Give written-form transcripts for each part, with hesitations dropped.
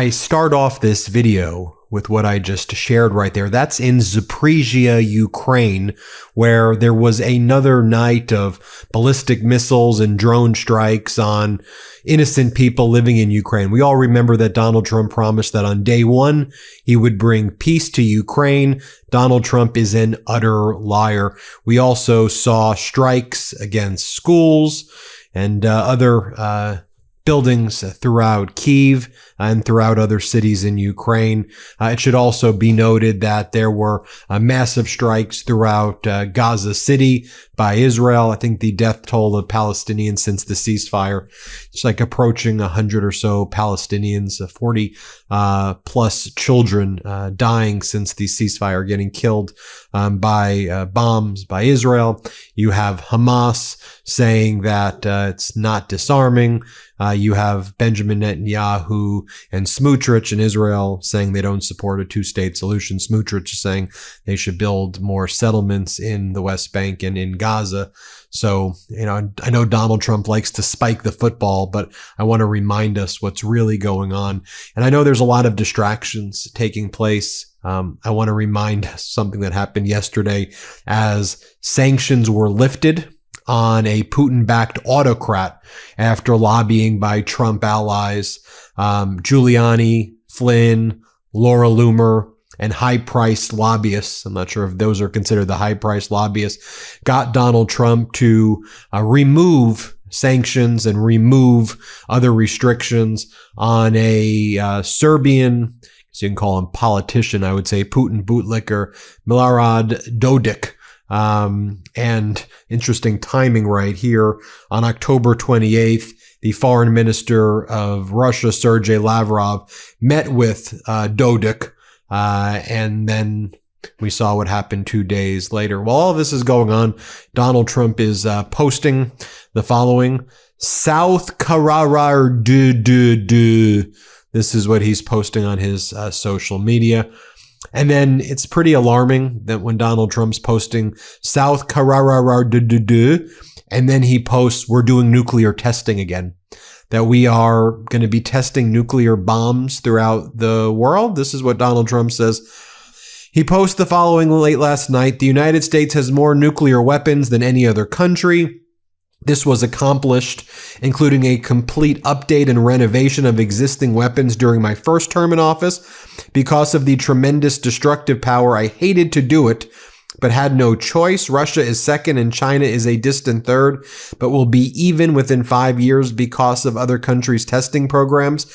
I start off this video with what I just shared right there. That's in Zaporizhia, Ukraine, where there was another night of ballistic missiles and drone strikes on innocent people living in Ukraine. We all remember that Donald Trump promised that on day one, he would bring peace to Ukraine. Donald Trump is an utter liar. We also saw strikes against schools and other buildings throughout Kyiv and throughout other cities in Ukraine. It should also be noted that there were massive strikes throughout Gaza City by Israel. I think the death toll of Palestinians since the ceasefire is like approaching 100 or so Palestinians, 40 plus children dying since the ceasefire, getting killed by bombs by Israel. You have Hamas saying that it's not disarming. You have Benjamin Netanyahu and Smotrich in Israel saying they don't support a two-state solution. Smotrich is saying they should build more settlements in the West Bank and in Gaza. So, I know Donald Trump likes to spike the football, but I want to remind us what's really going on. And I know there's a lot of distractions taking place. I want to remind us something that happened yesterday as sanctions were lifted on a Putin-backed autocrat after lobbying by Trump allies. Giuliani, Flynn, Laura Loomer, and high-priced lobbyists, I'm not sure if those are considered the high-priced lobbyists, got Donald Trump to remove sanctions and remove other restrictions on a Serbian, so you can call him politician, I would say, Putin bootlicker, Milorad Dodik. And interesting timing right here. On October 28th, the foreign minister of Russia, Sergei Lavrov, met with Dodik, and then we saw what happened 2 days later. While all this is going on, Donald Trump is posting the following: South Carolina. This is what he's posting on his social media. And then it's pretty alarming that when Donald Trump's posting South Carolina, and then he posts, we're doing nuclear testing again, that we are going to be testing nuclear bombs throughout the world. This is what Donald Trump says. He posts the following late last night: the United States has more nuclear weapons than any other country. This was accomplished, including a complete update and renovation of existing weapons during my first term in office. Because of the tremendous destructive power, I hated to do it, but had no choice. Russia is second and China is a distant third, but will be even within 5 years because of other countries' testing programs.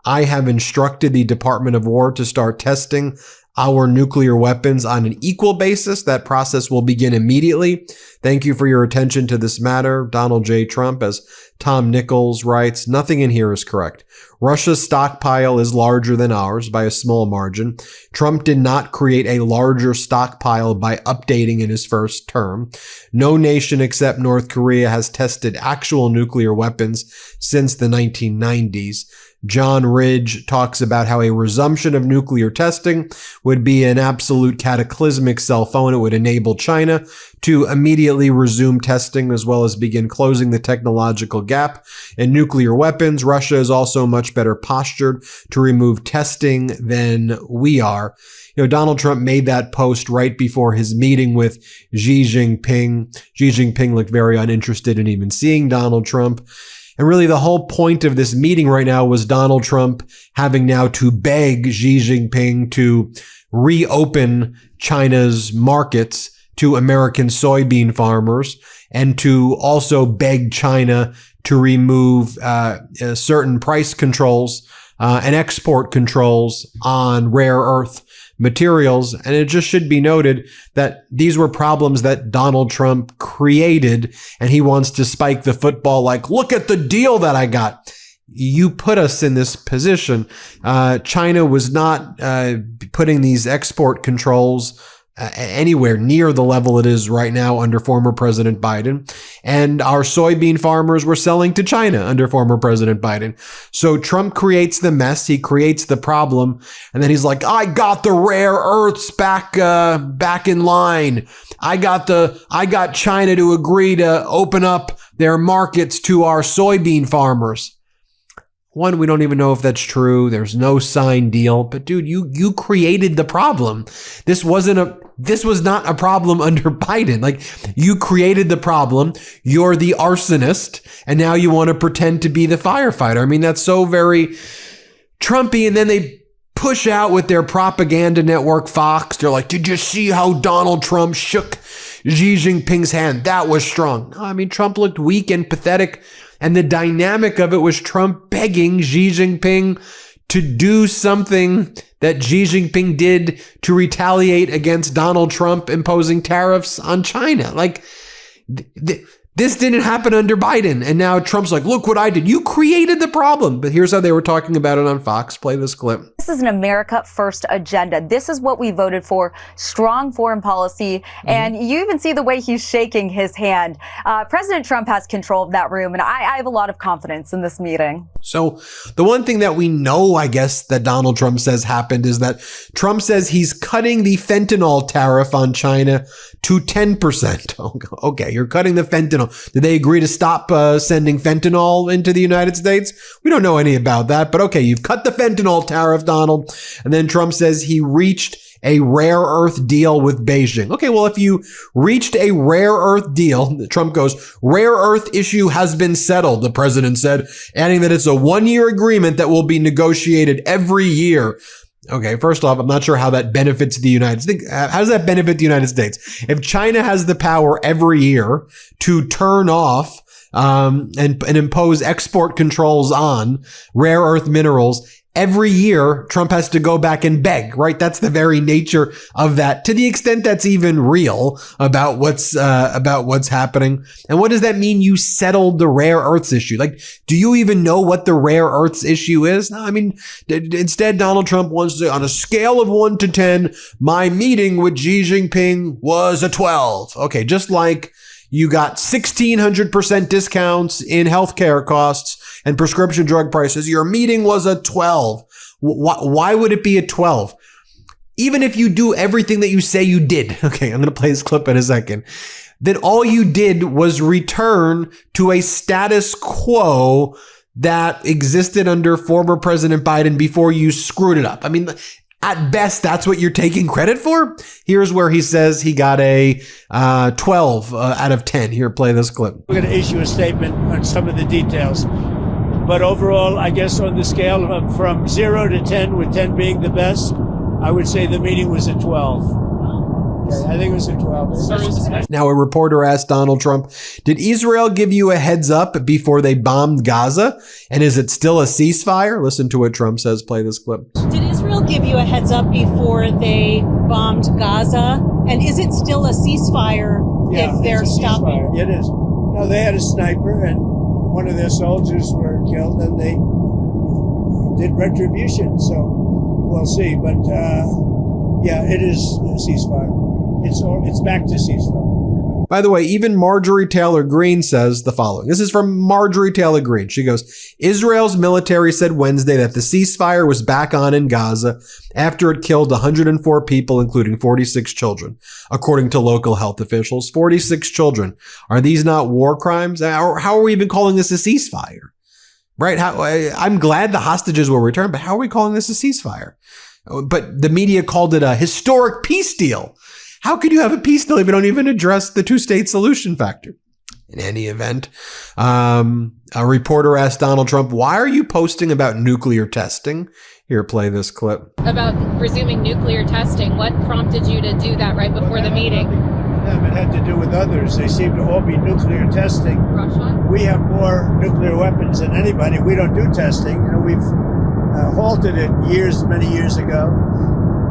I have instructed the Department of War to start testing our nuclear weapons on an equal basis. That process will begin immediately. Thank you for your attention to this matter. Donald J. Trump. As Tom Nichols writes, nothing in here is correct. Russia's stockpile is larger than ours by a small margin. Trump did not create a larger stockpile by updating in his first term. No nation except North Korea has tested actual nuclear weapons since the 1990s. John Ridge talks about how a resumption of nuclear testing would be an absolute cataclysmic cell phone. It would enable China to immediately resume testing as well as begin closing the technological gap in nuclear weapons. Russia is also much better postured to remove testing than we are. Donald Trump made that post right before his meeting with Xi Jinping. Xi Jinping looked very uninterested in even seeing Donald Trump. And really the whole point of this meeting right now was Donald Trump having now to beg Xi Jinping to reopen China's markets to American soybean farmers and to also beg China to remove certain price controls and export controls on rare earth materials. And it just should be noted that these were problems that Donald Trump created, and he wants to spike the football like, look at the deal that I got. You put us in this position. China was not putting these export controls anywhere near the level it is right now under former President Biden. And our soybean farmers were selling to China under former President Biden. So Trump creates the mess. He creates the problem. And then he's like, I got the rare earths back in line. I got China to agree to open up their markets to our soybean farmers. One, we don't even know if that's true. There's no signed deal. But dude, you created the problem. This was not a problem under Biden. Like, you created the problem. You're the arsonist, and now you want to pretend to be the firefighter. I mean, that's so very Trumpy. And then they push out with their propaganda network, Fox. They're like, did you see how Donald Trump shook Xi Jinping's hand? That was strong. No, I mean, Trump looked weak and pathetic. And the dynamic of it was Trump begging Xi Jinping to do something that Xi Jinping did to retaliate against Donald Trump imposing tariffs on China. Like, this didn't happen under Biden. And now Trump's like, look what I did. You created the problem. But here's how they were talking about it on Fox. Play this clip. This is an America First agenda. This is what we voted for. Strong foreign policy. And you even see the way he's shaking his hand. President Trump has control of that room. And I have a lot of confidence in this meeting. So the one thing that we know, I guess, that Donald Trump says happened is that Trump says he's cutting the fentanyl tariff on China to 10%. Okay, you're cutting the fentanyl. Did they agree to stop sending fentanyl into the United States? We don't know any about that, but okay, you've cut the fentanyl tariff, Donald. And then Trump says he reached a rare earth deal with Beijing. Okay, well, if you reached a rare earth deal, Trump goes, rare earth issue has been settled, the president said, adding that it's a 1-year agreement that will be negotiated every year. Okay, first off, I'm not sure how that benefits the United States. How does that benefit the United States? If China has the power every year to turn off and impose export controls on rare earth minerals, every year, Trump has to go back and beg, right? That's the very nature of that, to the extent that's even real about what's happening. And what does that mean? You settled the rare earths issue. Like, do you even know what the rare earths issue is? No, I mean, instead, Donald Trump wants to, on a scale of 1 to 10, my meeting with Xi Jinping was a 12. Okay, just like you got 1,600% discounts in healthcare costs and prescription drug prices. Your meeting was a 12. Why would it be a 12? Even if you do everything that you say you did. Okay, I'm going to play this clip in a second. Then all you did was return to a status quo that existed under former President Biden before you screwed it up. I mean, at best, that's what you're taking credit for. Here's where he says he got a 12 out of 10. Here, play this clip. We're going to issue a statement on some of the details. But overall, I guess on the scale of from 0 to 10, with 10 being the best, I would say the meeting was a 12. Okay, I think it was a 12. Now, a reporter asked Donald Trump, did Israel give you a heads up before they bombed Gaza? And is it still a ceasefire? Listen to what Trump says. Play this clip. Did Israel give you a heads up before they bombed Gaza? And is it still a ceasefire if they're stopping? It is. No, they had a sniper and one of their soldiers were killed and they did retribution. So we'll see. But yeah, it is a ceasefire. It's back to ceasefire. By the way, even Marjorie Taylor Greene says the following. This is from Marjorie Taylor Greene. She goes, Israel's military said Wednesday that the ceasefire was back on in Gaza after it killed 104 people, including 46 children, according to local health officials. 46 children. Are these not war crimes? How are we even calling this a ceasefire? Right? I'm glad the hostages will return, but how are we calling this a ceasefire? But the media called it a historic peace deal. How could you have a peace deal if you don't even address the two-state solution factor? In any event, a reporter asked Donald Trump, why are you posting about nuclear testing? Here, play this clip. About resuming nuclear testing. What prompted you to do that right before the meeting? It had to do with others. They seem to all be nuclear testing. Russia? We have more nuclear weapons than anybody. We don't do testing. You know, we've halted it many years ago.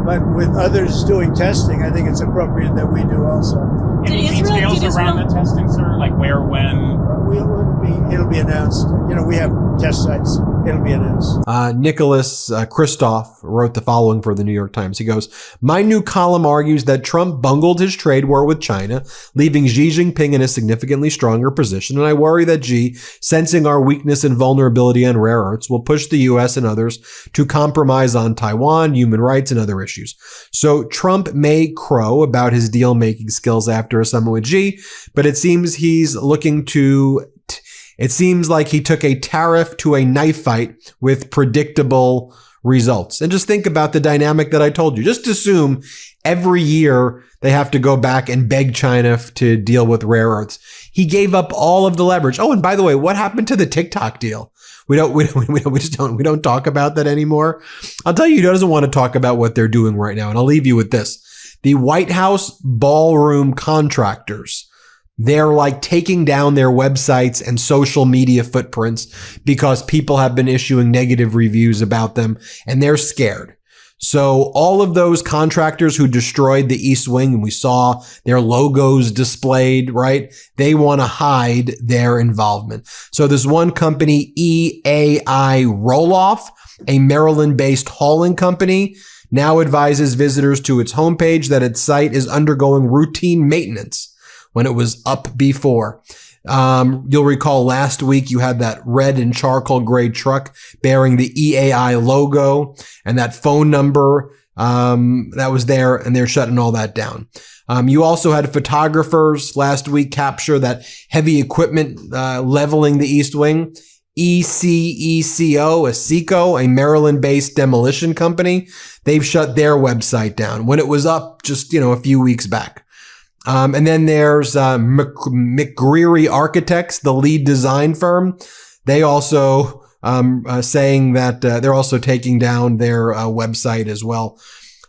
But with others doing testing, I think it's appropriate that we do also. Any details around the testing, sir? Like where, when? It'll be announced. You know, we have test sites. It'll be announced. Nicholas Kristof wrote the following for the New York Times. He goes, my new column argues that Trump bungled his trade war with China, leaving Xi Jinping in a significantly stronger position. And I worry that Xi, sensing our weakness and vulnerability on rare earths, will push the U.S. and others to compromise on Taiwan, human rights, and other issues. So Trump may crow about his deal-making skills after a summit with Xi, but it seems he's looking to It seems like he took a tariff to a knife fight with predictable results. And just think about the dynamic that I told you. Just assume every year they have to go back and beg China to deal with rare earths. He gave up all of the leverage. Oh, and by the way, what happened to the TikTok deal? We don't talk about that anymore. I'll tell you, he doesn't want to talk about what they're doing right now. And I'll leave you with this. The White House ballroom contractors, they're like taking down their websites and social media footprints because people have been issuing negative reviews about them and they're scared. So all of those contractors who destroyed the East Wing, and we saw their logos displayed, right? They want to hide their involvement. So this one company, EAI Roloff, a Maryland-based hauling company, now advises visitors to its homepage that its site is undergoing routine maintenance when it was up before. You'll recall last week you had that red and charcoal gray truck bearing the EAI logo and that phone number that was there, and they're shutting all that down. You also had photographers last week capture that heavy equipment leveling the East Wing. ECECO, a Maryland-based demolition company, they've shut their website down when it was up just, a few weeks back. And then there's McGreary Architects, the lead design firm. They also saying that they're also taking down their website as well.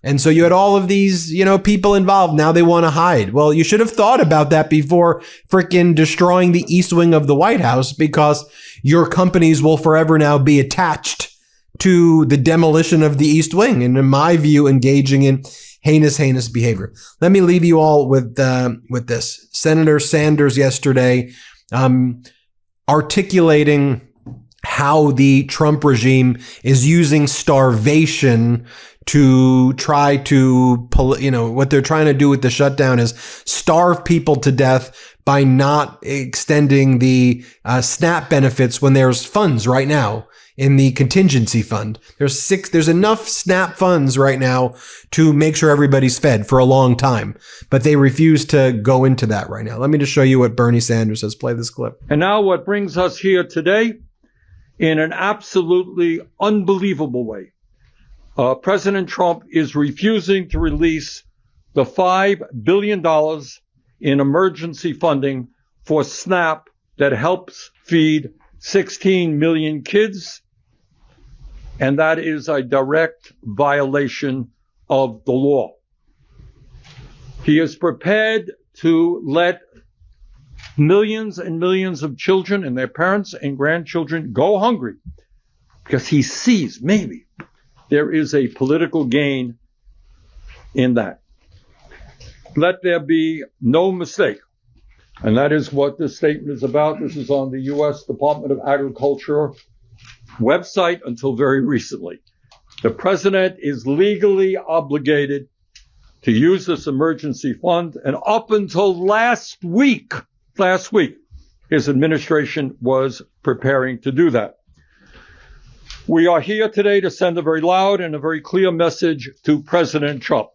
And so you had all of these, people involved. Now they want to hide. Well, you should have thought about that before freaking destroying the East Wing of the White House, because your companies will forever now be attached to the demolition of the East Wing. And in my view, engaging in heinous behavior. Let me leave you all with this. Senator Sanders yesterday articulating how the Trump regime is using starvation to try to, what they're trying to do with the shutdown is starve people to death by not extending the SNAP benefits when there's funds right now in the contingency fund. There's enough SNAP funds right now to make sure everybody's fed for a long time, but they refuse to go into that right now. Let me just show you what Bernie Sanders says. Play this clip. And now what brings us here today, in an absolutely unbelievable way, President Trump is refusing to release the $5 billion in emergency funding for SNAP that helps feed 16 million kids. And that is a direct violation of the law. He is prepared to let millions and millions of children and their parents and grandchildren go hungry because he sees maybe there is a political gain in that. Let there be no mistake. And that is what this statement is about. This is on the U.S. Department of Agriculture website until very recently. The president is legally obligated to use this emergency fund. And up until last week, his administration was preparing to do that. We are here today to send a very loud and a very clear message to President Trump.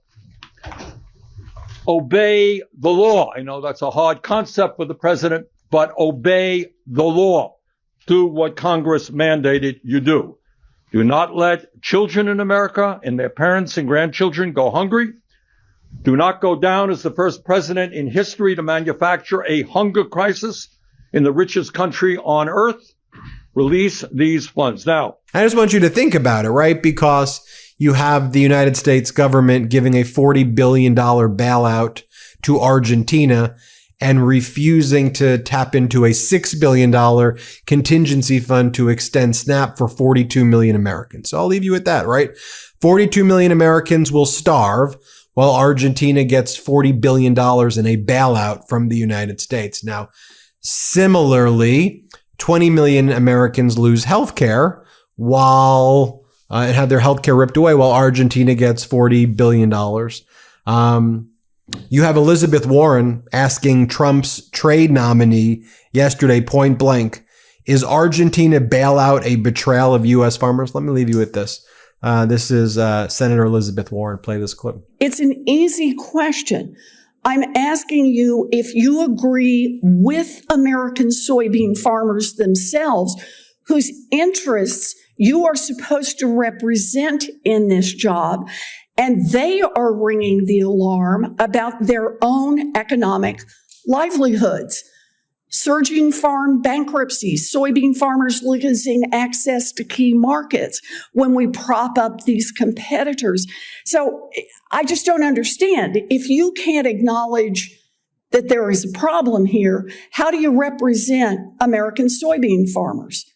Obey the law. I know that's a hard concept for the president, but obey the law. Do what Congress mandated you do. Do not let children in America and their parents and grandchildren go hungry. Do not go down as the first president in history to manufacture a hunger crisis in the richest country on earth. Release these funds. Now, I just want you to think about it, right? Because you have the United States government giving a $40 billion bailout to Argentina and refusing to tap into a $6 billion contingency fund to extend SNAP for 42 million Americans. So I'll leave you with that, right? 42 million Americans will starve while Argentina gets $40 billion in a bailout from the United States. Now, similarly, 20 million Americans lose health care while and have their health care ripped away while Argentina gets $40 billion. You have Elizabeth Warren asking Trump's trade nominee yesterday point blank, is Argentina bailout a betrayal of U.S. farmers? Let me leave you with this. This is Senator Elizabeth Warren. Play this clip. It's an easy question. I'm asking you if you agree with American soybean farmers themselves, whose interests you are supposed to represent in this job, and they are ringing the alarm about their own economic livelihoods. Surging farm bankruptcies, soybean farmers losing access to key markets when we prop up these competitors. So I just don't understand. If you can't acknowledge that there is a problem here, how do you represent American soybean farmers?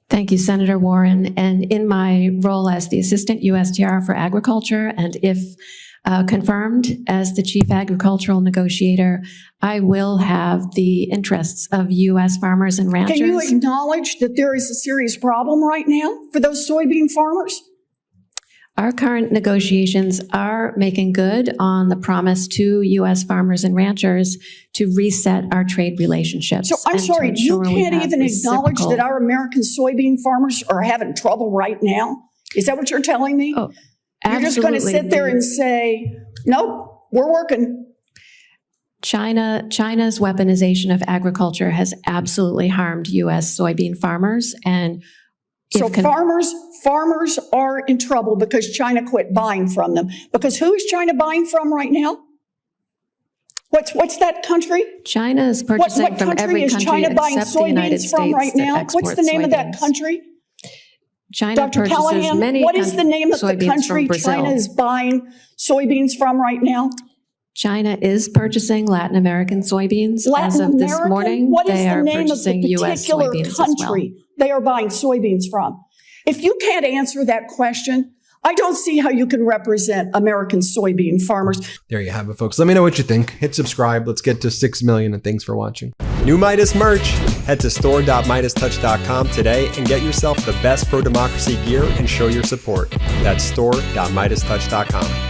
Thank you, Senator Warren. And in my role as the Assistant USTR for Agriculture, and if confirmed as the Chief Agricultural Negotiator, I will have the interests of U.S. farmers and ranchers. Can you acknowledge that there is a serious problem right now for those soybean farmers? Our current negotiations are making good on the promise to U.S. farmers and ranchers to reset our trade relationships. So I'm sorry, you can't even acknowledge that our American soybean farmers are having trouble right now? Is that what you're telling me? Oh, you're just going to sit there and say, nope, we're working. China's weaponization of agriculture has absolutely harmed U.S. soybean farmers. And so farmers are in trouble because China quit buying from them. Because who is China buying from right now? What's that country? China is purchasing from every country except the United States right now? What's the name of that country? China Dr. purchases Callahan, many what is the name of the country China is buying soybeans from right now? China is purchasing Latin American soybeans. As of this morning, what is they the are name of purchasing the U.S. particular soybeans country they are buying soybeans from? If you can't answer that question, I don't see how you can represent American soybean farmers. There you have it, folks. Let me know what you think. Hit subscribe. Let's get to 6 million, and thanks for watching. New Meidas merch. Head to store.MeidasTouch.com today and get yourself the best pro-democracy gear and show your support. That's store.MeidasTouch.com.